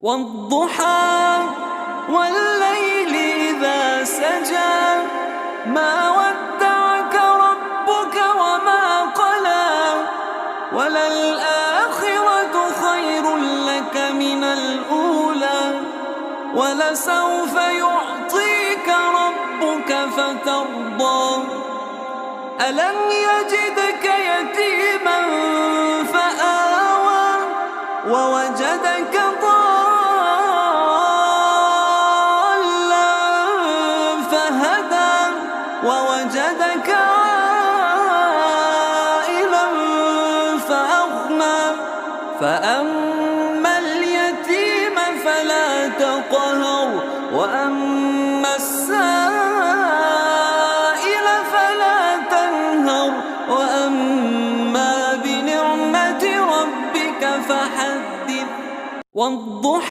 والضحى والليل إذا سجى ما ودعك ربك وما قلى وللآخرة خير لك من الأولى ولسوف يعطيك ربك فترضى ألم يجدك يتيما فآوى ووجدك ضالا فهدى ووجدك عائلا فأغنى فأما اليتيم فلا تقهر وأما السائل فلا تنهر وأما بنعمة ربك فحدث والضحى